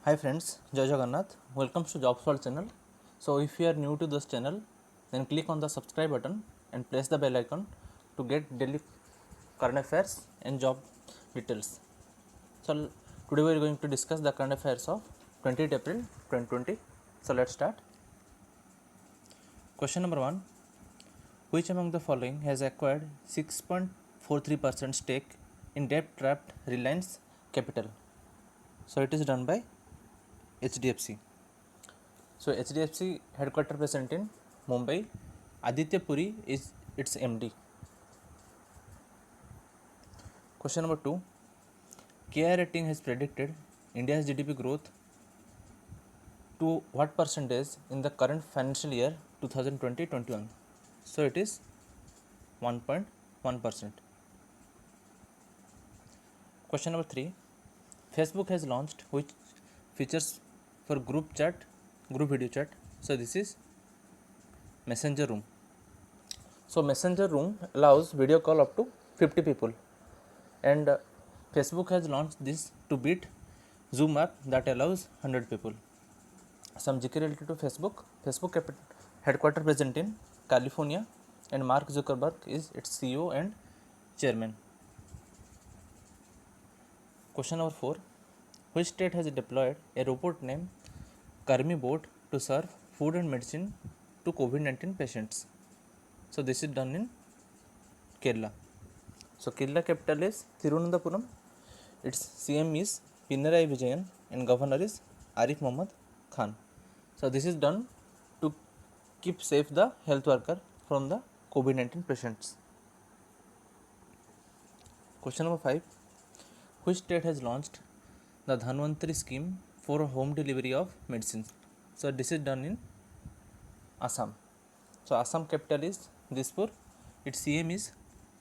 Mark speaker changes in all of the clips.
Speaker 1: Hi friends, Jai Jagannath. Welcome to Jobs World channel. So if you are new to this channel, then click on the subscribe button and press the bell icon to get daily current affairs and job details. So today we are going to discuss the current affairs of 20th April 2020. So let's start. Question number 1. Which among the following has acquired 6.43% stake in debt-trapped Reliance Capital? So it is done by HDFC. So HDFC headquarter present in Mumbai. Aditya Puri is its MD. Question number 2. KI Rating has predicted India's GDP growth to what percentage in the current financial year 2020-21? So it is 1.1%. Question number 3. Facebook has launched which features for group video chat? So this is Messenger Room. So Messenger Room allows video call up to 50 people, and Facebook has launched this to beat Zoom app that allows 100 people. Some GK related to Facebook. Facebook headquarter present in California, and Mark Zuckerberg is its CEO and chairman. Question number 4. Which state has deployed a robot named Karmi Bot to serve food and medicine to COVID-19 patients? So this is done in Kerala. So Kerala capital is Thiruvananthapuram. Its CM is Pinarayi Vijayan and governor is Arif Mohammad Khan. So this is done to keep safe the health worker from the COVID-19 patients. Question number 5. Which state has launched the Dhanvantari scheme for home delivery of medicines? So this is done in Assam. So Assam capital is Dispur. Its CM is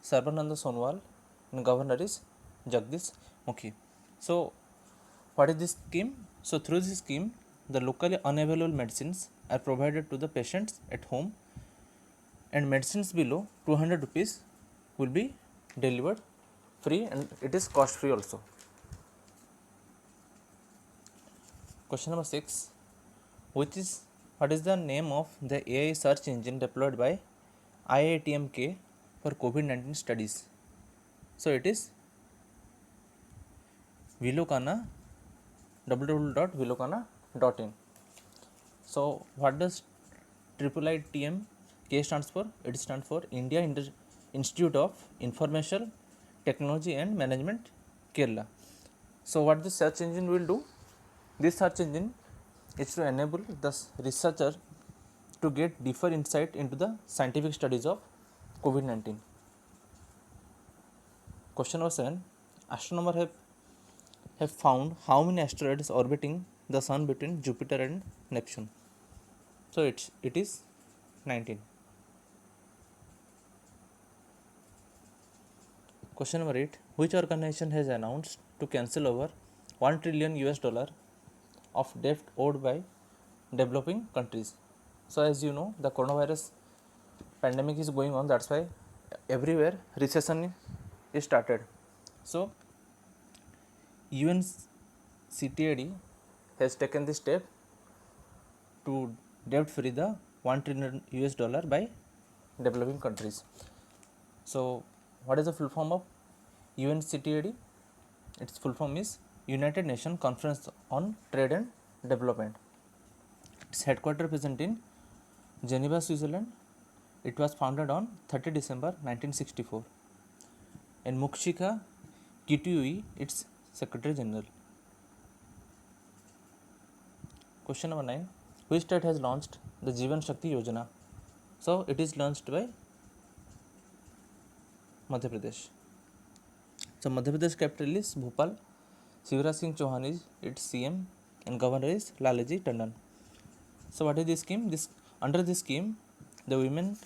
Speaker 1: Sarbananda Sonowal and governor is Jagdish Mukhi. So what is this scheme? So through this scheme, the locally unavailable medicines are provided to the patients at home, and medicines below 200 rupees will be delivered free, and it is cost free also. Question number 6. What is the name of the AI search engine deployed by IITMK for COVID-19 studies? So it is Vilocana, www.vilocana.in. So what does IITM-K stands for? It stands for India Institute of Information Technology and Management, Kerala. So what this search engine will do? This search engine is to enable the researcher to get deeper insight into the scientific studies of COVID-19. Question number 7. Astronomers have found how many asteroids orbiting the sun between Jupiter and Neptune? So it is 19. Question number 8. Which organization has announced to cancel over $1 trillion of debt owed by developing countries? So as you know, the coronavirus pandemic is going on. That's why everywhere recession is started. So UNCTAD has taken this step to debt free the $1 trillion by developing countries. So what is the full form of UNCTAD? Its full form is United Nations Conference on Trade and Development. Its headquarters present in Geneva, Switzerland. It was founded on 30 December 1964. And Mukshika Kitui, its Secretary General. Question number 9. Which state has launched the Jeevan Shakti Yojana? So it is launched by Madhya Pradesh. So Madhya Pradesh capital is Bhopal. Shivraj Singh Chauhan is its CM and governor is Lalaji Tandon. So what is this scheme? Under this scheme, the women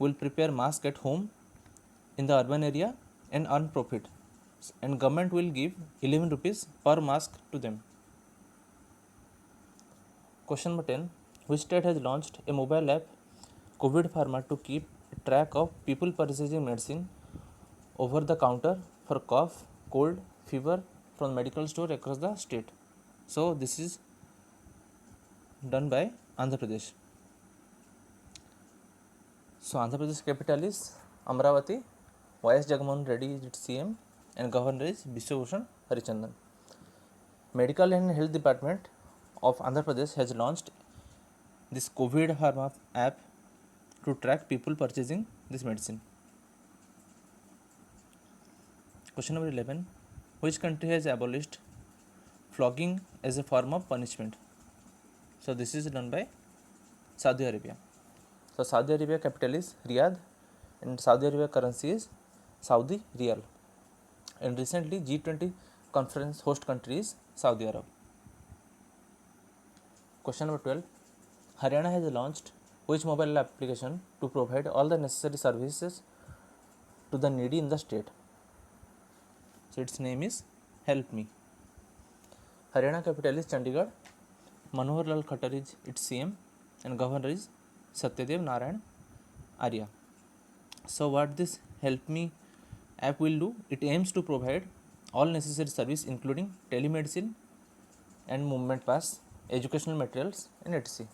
Speaker 1: will prepare mask at home in the urban area and earn profit, and government will give 11 rupees per mask to them. Question number 10. Which state has launched a mobile app, COVID Pharma, to keep track of people purchasing medicine over the counter for cough, cold, fever from medical store across the state? So this is done by Andhra Pradesh. So Andhra Pradesh capital is Amravati. YS Jagmohan Reddy is its CM and governor is Biswabhushan Harichandan. Medical and Health Department of Andhra Pradesh has launched this COVID Pharma app to track people purchasing this medicine. Question number 11. Which country has abolished flogging as a form of punishment? So this is done by Saudi Arabia. So Saudi Arabia capital is Riyadh and Saudi Arabia currency is Saudi Riyal. And recently G20 conference host country is Saudi Arab. Question number 12. Haryana has launched which mobile application to provide all the necessary services to the needy in the state? So its name is Help Me. Haryana capital is Chandigarh. Manohar Lal Khattar is its CM and governor is Satyadev Narayan Arya. So what this Help Me app will do? It aims to provide all necessary service including telemedicine and movement pass, educational materials and etc.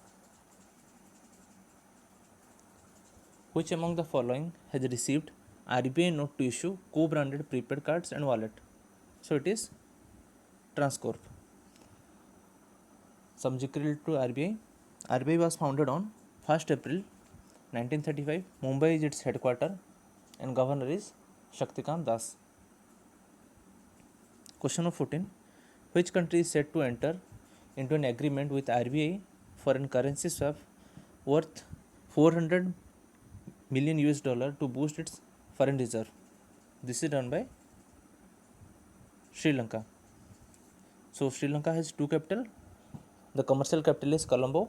Speaker 1: Which among the following has received RBI note to issue co-branded prepaid cards and wallet? So it is Transcorp. Some secret to RBI. RBI was founded on 1st April 1935. Mumbai is its headquarters and governor is Shaktikant Das. Question number 14. Which country is set to enter into an agreement with RBI for a currency swap worth 400 million US dollar to boost its foreign reserve? This is done by Sri Lanka. So Sri Lanka has two capital. The commercial capital is Colombo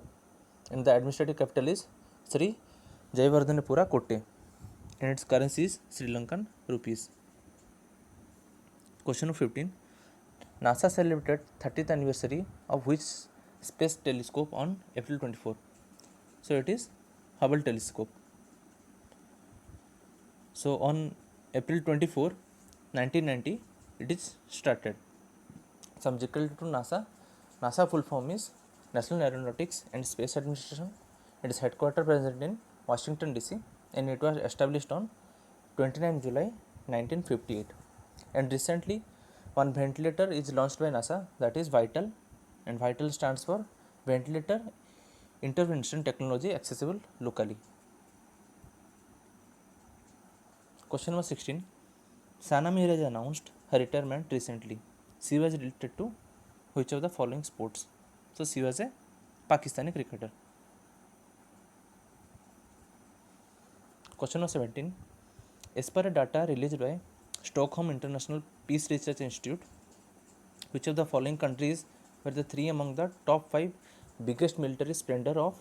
Speaker 1: and the administrative capital is Sri Jayawardhanepura Kotte and its currency is Sri Lankan rupees. Question 15. NASA celebrated 30th anniversary of which space telescope on April 24? So it is Hubble telescope. So on April 24, 1990, it is started. Some secret to NASA. NASA full form is National Aeronautics and Space Administration. It is headquartered present in Washington DC and it was established on 29 July 1958. And recently one ventilator is launched by NASA, that is VITAL, and VITAL stands for Ventilator Intervention Technology Accessible Locally. Question number 16. Sana Mir has announced her retirement recently. She was related to which of the following sports? So she was a Pakistani cricketer. Question number 17. As per data released by Stockholm International Peace Research Institute, which of the following countries were the three among the top 5 biggest military spender of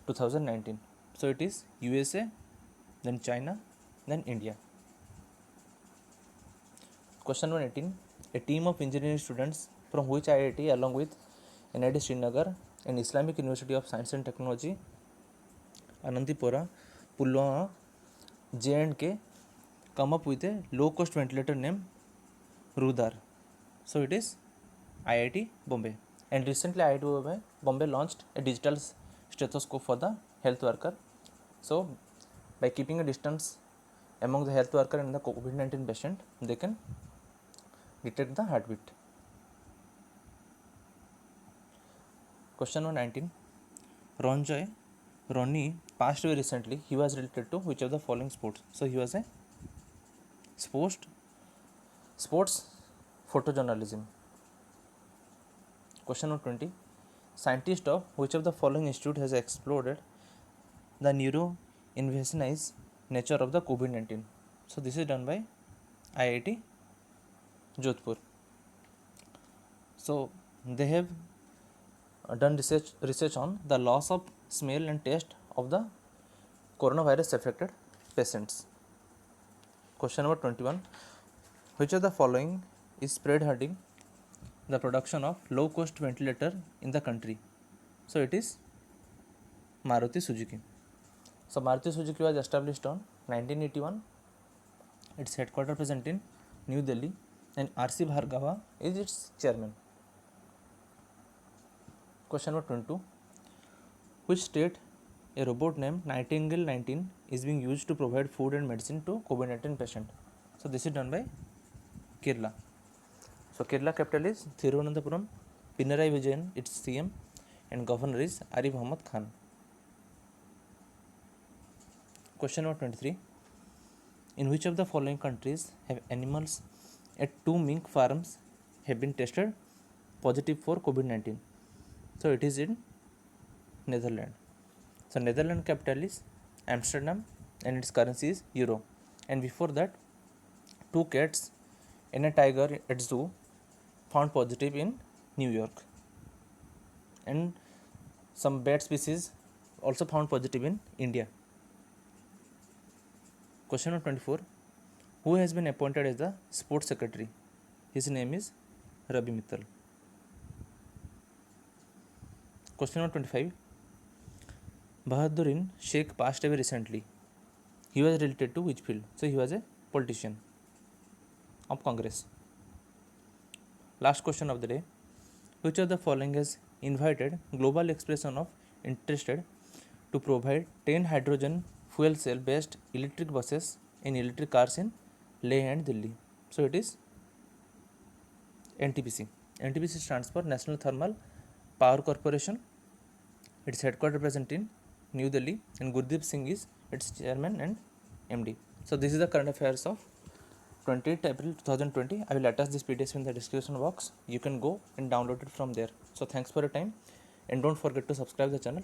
Speaker 1: 2019? So it is USA, then China, then India. Question number 18. A team of engineering students from which IIT along with NIT Srinagar and Islamic University of Science and Technology, Anantipura, Pulwama, J&K come up with a low cost ventilator named Rudar. So it is IIT Bombay. And recently IIT Bombay launched a digital stethoscope for the health worker. So by keeping a distance among the health worker and the COVID-19 patient, they can detect the heartbeat. Question number 19. Ronnie passed away recently. He was related to which of the following sports? So he was a sports photojournalism. Question number 20. Scientist of which of the following institute has explored the neuroinvasive nature of the COVID-19? So this is done by IIT Jodhpur. So they have done research on the loss of smell and taste of the coronavirus affected patients. Question number 21. Which of the following is spearheading the production of low cost ventilator in the country? So it is Maruti Suzuki. So Maruti Suzuki was established on 1981. Its headquarters present in New Delhi and RC Bhargava is its chairman. Question number 22. Which state a robot named Nightingale 19 is being used to provide food and medicine to COVID-19 patient? So this is done by Kerala. So Kerala capital is Thiruvananthapuram. Pinarayi Vijayan, its CM, and governor is Arif Muhammad Khan. Question number 23. In which of the following countries have animals at 2 mink farms have been tested positive for COVID-19? So it is in Netherlands. So Netherlands capital is Amsterdam and its currency is euro. And before that, 2 cats and a tiger at zoo found positive in New York. And some bat species also found positive in India. Question number 24. Who has been appointed as the sports secretary? His name is Ravi Mittal. Question number 25. Bahaduddin Sheikh passed away recently. He was related to which field? So he was a politician of Congress. Last question of the day. Which of the following has invited global expression of interest to provide 10 hydrogen fuel cell based electric buses and electric cars in Leh and Delhi? So it is NTPC. NTPC stands for National Thermal Power Corporation. Its headquarters present in New Delhi, and Gurdeep Singh is its chairman and MD. So this is the current affairs of 28th April 2020. I will attach this PDF in the description box. You can go and download it from there. So thanks for your time, and don't forget to subscribe the channel.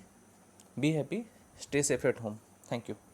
Speaker 1: Be happy, stay safe at home. Thank you.